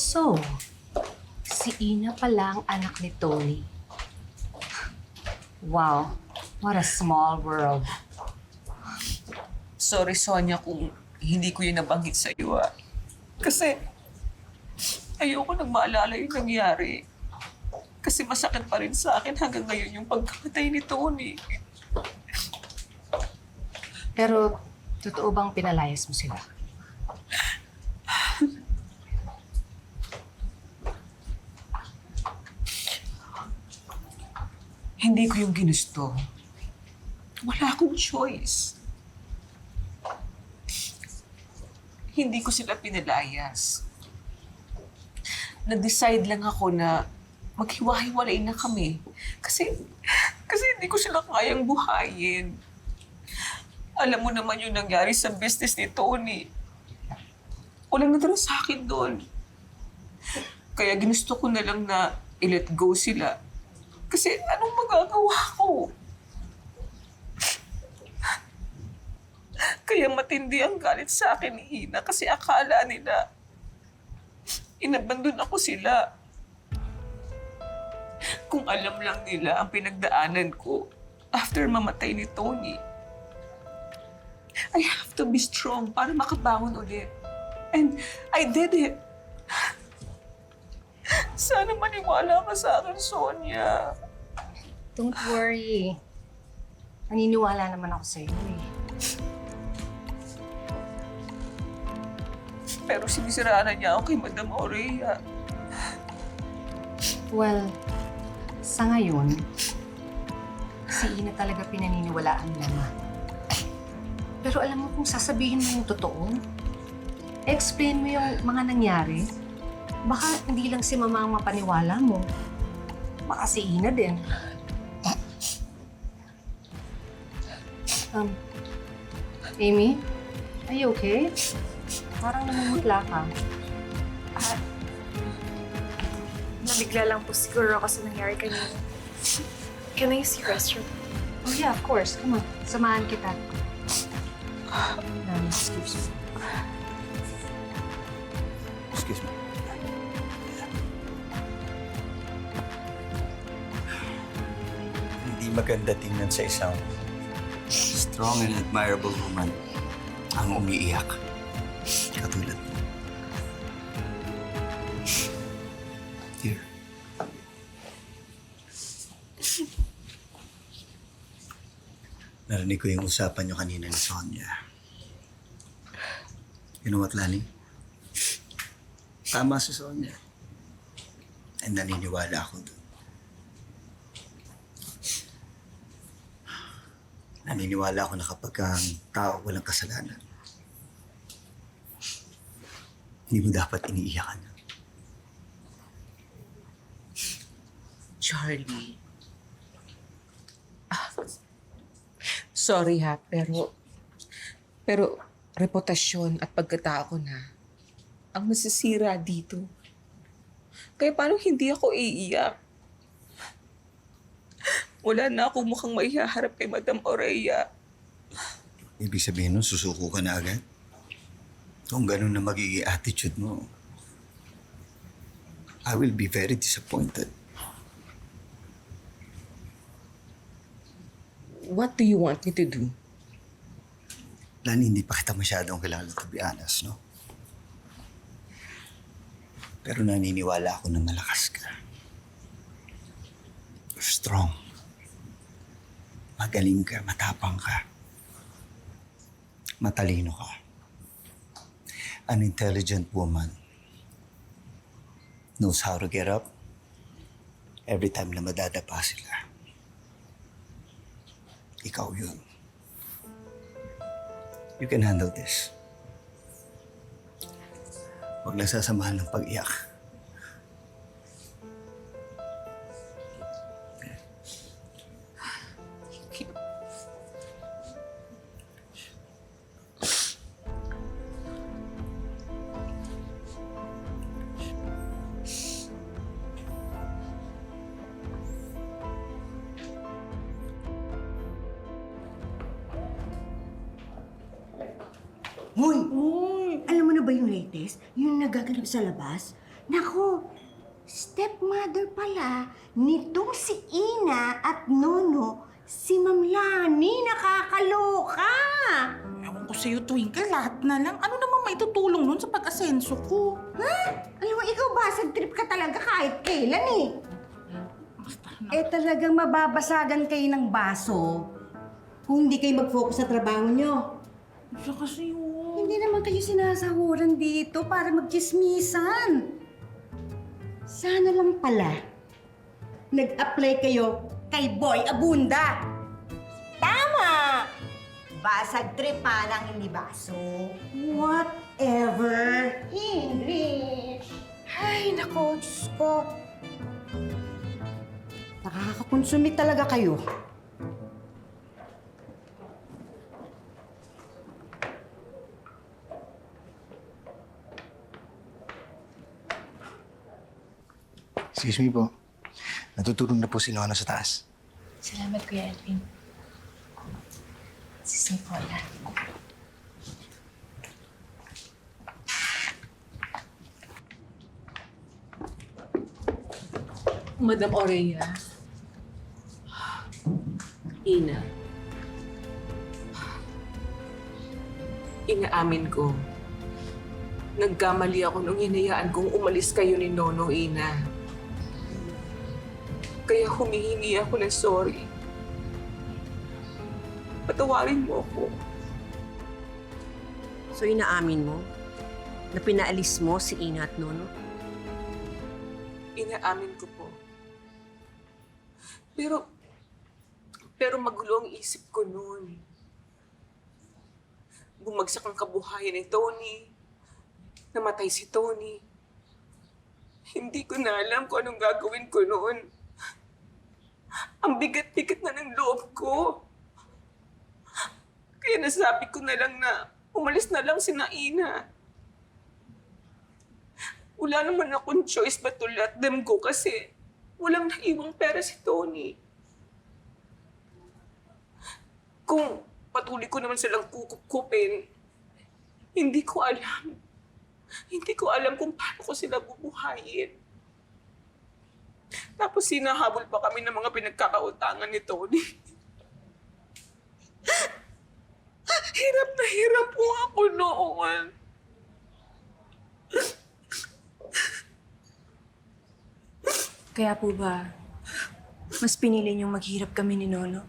So, si Ina pala ang anak ni Tony. Wow, what a small world. Sorry, Sonia, kung hindi ko yun nabanggit sa iyo. Kasi ayoko nang maalala yung nangyari. Kasi masakit pa rin sa akin hanggang ngayon yung pagkamatay ni Tony. Pero, totoo bang pinalayas mo sila? Hindi ko yung ginusto. Wala akong choice. Hindi ko sila pinalayas. Na-decide lang ako na maghiwa-hiwalay na kami. Kasi hindi ko sila kayang buhayin. Alam mo naman yung nangyari sa business ni Tony. Walang natira sa akin doon. Kaya ginusto ko na lang na i-let go sila. Kasi anong magagawa ko? Kaya matindi ang galit sa akin ni Ina kasi akala nila inabandon ako sila. Kung alam lang nila ang pinagdaanan ko after mamatay ni Tony. I have to be strong para makabangon ulit. And I did it. Sana maniwala ka sa akin, Sonia. Don't worry. Naniniwala naman ako sa iyo eh. Pero sinisiraan niya ako kay Madam Aurea. Well, sa ngayon, si Ina talaga pinaniniwalaan niya na. Pero alam mo kung sasabihin mo yung totoo, explain mo yung mga nangyari, baka hindi lang si Mama ang mapaniwala mo. Baka si Ina din. Amy, are you okay? Parang namumutla ka. Nabigla lang po siguro ako sa nangyari kanina. Can I use your restroom? Oh yeah, of course. Come on, samahan kita. Excuse me. Excuse me. Hindi maganda tingnan sa isang strong and admirable woman ang umiiyak. Katulad mo. Here. Narinig ko yung usapan niyo kanina ni Sonia. You know what, Lani? Tama si Sonia. And naniniwala ako doon. Naniniwala ako na kapag ang tao walang kasalanan, hindi mo dapat iniiyakan. Charlie. Sorry ha, pero reputasyon at pagkatao ko na ang masisira dito. Kaya paano hindi ako iiyak? Wala na akong mukhang maihaharap kay Madam Aurea. Ibig sabihin nun, susuko ka na agad? Kung ganun na magiging attitude mo, I will be very disappointed. What do you want me to do? Lani, hindi pa kita masyadong kilala, to be honest, no? Pero naniniwala ako na malakas ka. You're strong. Magaling ka, matapang ka. Matalino ka. An intelligent woman. Knows how to get up every time na madadapa sila. Ikaw yun. You can handle this. Huwag lang sasamahan ng pag-iyak. Hoy! Alam mo na ba yung latest? Yung nagaganap sa labas? Naku, stepmother pala nitong si Ina at Nono, si Ma'am Lani, nakakaloka! Ewan ko sa'yo, Twinkle, lahat na lang. Ano namang maitutulong nun sa pag-asenso ko? Alam mo, ikaw basag trip ka talaga kahit kailan eh. Basta na. Eh talagang mababasagan kayo ng baso kung hindi kayo mag-focus sa trabaho nyo. Basta kasi yun. Hindi naman kayo sinasahuran dito para magchismisan. Sana lang pala, nag-apply kayo kay Boy Abunda. Tama! Basag trip pa lang hindi baso. Whatever. English. Ay, nako, Diyos ko. Nakakakonsumit talaga kayo. Excuse me po. Natutulog na po si Lona sa taas. Salamat, Kuya Alvin. Sising Paula. Madam Aurea. Ina. Inaamin ko. Nagkamali ako nung hinayaan kong umalis kayo ni Nono, Ina. Kaya humihingi ako ng sorry. Patawarin mo ako. So inaamin mo na pinaalis mo si Ina at Nono? Inaamin ko po. Pero magulo ang isip ko noon. Bumagsak ang kabuhayan ni Tony. Namatay si Tony. Hindi ko na alam kung anong gagawin ko noon. Ang bigat-bigat na ng loob ko. Kaya nasabi ko na lang na umalis na lang si Ina. Wala naman akong choice but to let them go kasi walang naiwang pera si Tony. Kung patuloy ko naman silang kukupin, hindi ko alam. Hindi ko alam kung paano ko sila bubuhayin. Tapos sinahabol pa kami ng mga pinagkakautangan ni Tony. Hirap na hirap po ako noon. Kaya po ba, mas pinili niyong maghirap kami ni Nono?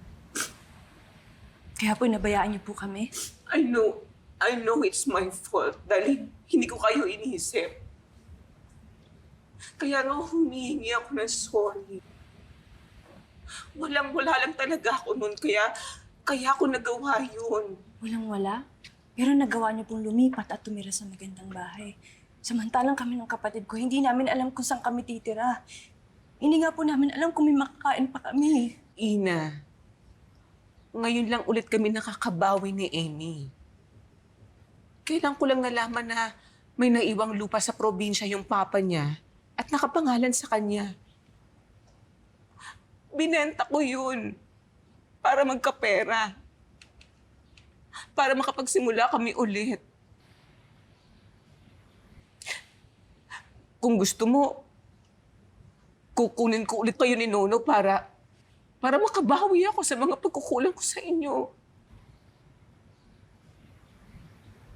Kaya po nabayaan niyo po kami? I know it's my fault dahil hindi ko kayo iniisip. Kaya nga humihingi ako ng sorry. Wala lang talaga ako noon, kaya ako nagawa yun. Walang-wala? Pero nagawa niyo pong lumipat at tumira sa magandang bahay. Samantalang kami ng kapatid ko, hindi namin alam kung saan kami titira. Hindi nga po namin alam kung may makakain pa kami. Ina, ngayon lang ulit kami nakakabawi ni Amy. Kailan ko lang nalaman na may naiwang lupa sa probinsya yung papa niya at nakapangalan sa kanya. Binenta ko yun para magkapera. Para makapagsimula kami ulit. Kung gusto mo, kukunin ko ulit kayo ni Nono para makabawi ako sa mga pagkukulang ko sa inyo.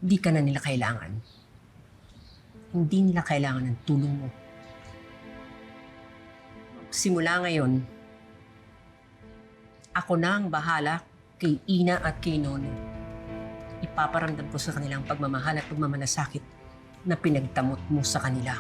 Di ka na nila kailangan. Hindi nila kailangan ng tulong mo. Simula ngayon, ako na ang bahala kay Ina at kay Nono. Ipaparamdam ko sa kanilang pagmamahal at pagmamalasakit na pinagtamot mo sa kanila.